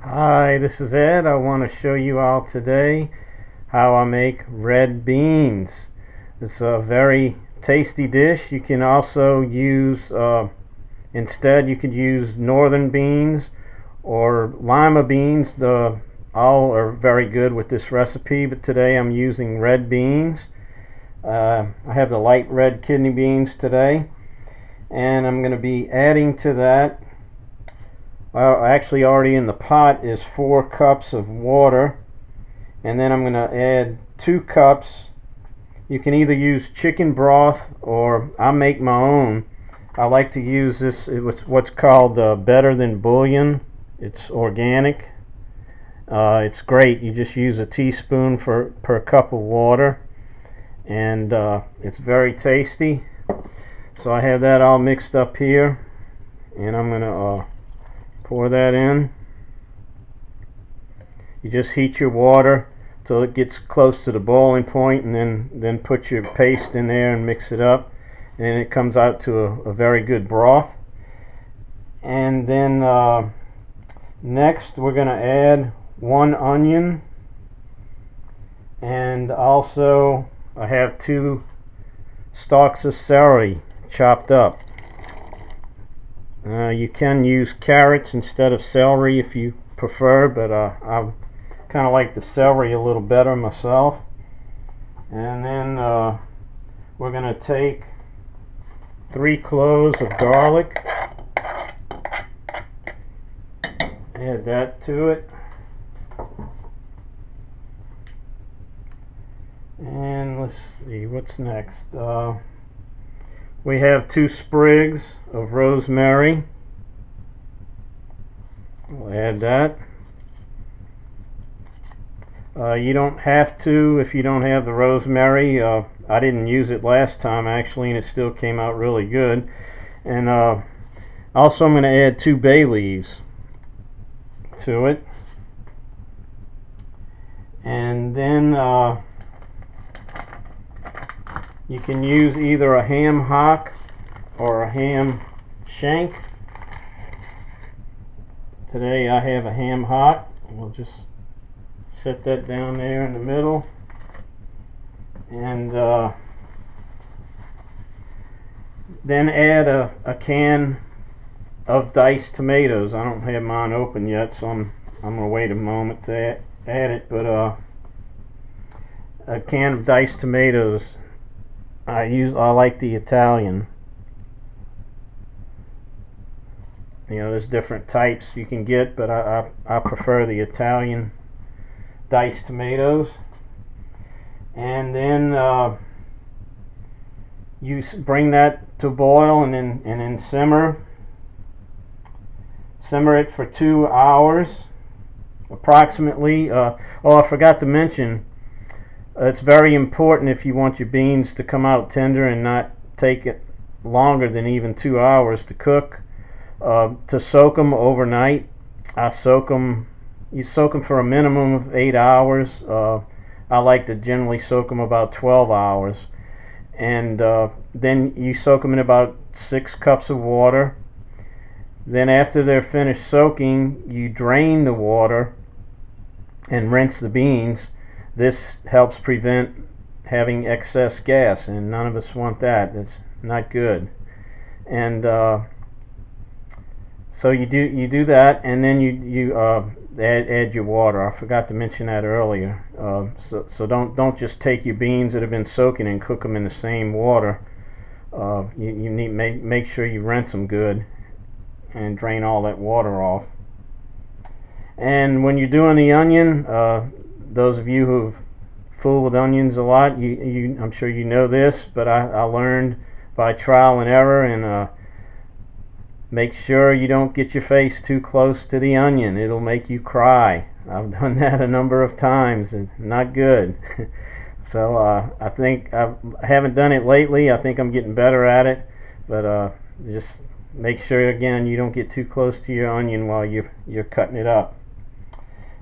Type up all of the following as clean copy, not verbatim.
Hi, this is Ed. I want to show you all today how I make red beans. It's a very tasty dish. You can also use, instead you could use northern beans or lima beans. All are very good with this recipe, but today I'm using red beans. I have the light red kidney beans today, and I'm going to be adding to that, actually already in the pot is 4 cups of water, and then I'm going to add 2 cups. You can either use chicken broth or I make my own. I like to use this, it's what's called better than bouillon. It's organic. It's great. You just use a teaspoon per cup of water, and it's very tasty. So I have that all mixed up here, and I'm going to pour that in. You just heat your water till it gets close to the boiling point, and then put your paste in there and mix it up, and it comes out to a very good broth. And then next we're going to add 1 onion, and also I have 2 stalks of celery chopped up. You can use carrots instead of celery if you prefer, but I kind of like the celery a little better myself. And then we're going to take 3 cloves of garlic, add that to it, and let's see what's next. We have 2 sprigs of rosemary. We'll add that. You don't have to if you don't have the rosemary. I didn't use it last time actually, and it still came out really good. And also I'm going to add 2 bay leaves to it. And then you can use either a ham hock or a ham shank. Today I have a ham hock. We'll just set that down there in the middle, and then add a can of diced tomatoes. I don't have mine open yet, so I'm gonna wait a moment to add it, but a can of diced tomatoes. I like the Italian. You know, there's different types you can get, but I prefer the Italian diced tomatoes. And then you bring that to boil, and then simmer it for 2 hours approximately. Oh, I forgot to mention, it's very important if you want your beans to come out tender and not take it longer than even 2 hours to cook, to soak them overnight. You soak them for a minimum of 8 hours. I like to generally soak them about 12 hours. And then you soak them in about 6 cups of water. Then after they're finished soaking, you drain the water and rinse the beans. This helps prevent having excess gas, and none of us want that. It's not good. And so you do that, and then you add your water. I forgot to mention that earlier. So don't just take your beans that have been soaking and cook them in the same water. You need make sure you rinse them good and drain all that water off. And when you're doing the onion, those of you who've fooled with onions a lot, I'm sure you know this, but I learned by trial and error, and make sure you don't get your face too close to the onion. It'll make you cry. I've done that a number of times, and not good. So I think I haven't done it lately. I think I'm getting better at it, but just make sure again you don't get too close to your onion while you're cutting it up.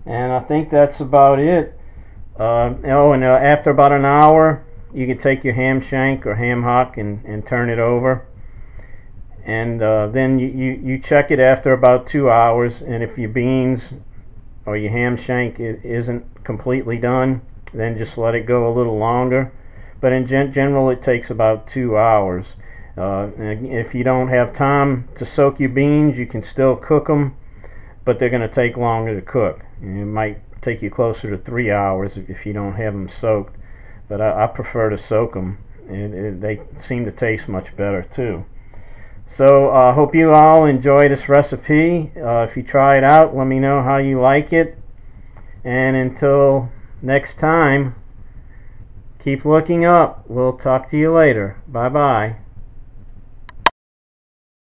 And I think that's about it. After about an hour, you can take your ham shank or ham hock and turn it over. And then you check it after about 2 hours, and if your beans or your ham shank isn't completely done, then just let it go a little longer. But in general, it takes about 2 hours. If you don't have time to soak your beans, you can still cook them, but they're going to take longer to cook. It might take you closer to 3 hours if you don't have them soaked, but I prefer to soak them. They seem to taste much better too. So I hope you all enjoy this recipe. If you try it out, let me know how you like it. And until next time, keep looking up. We'll talk to you later. Bye bye.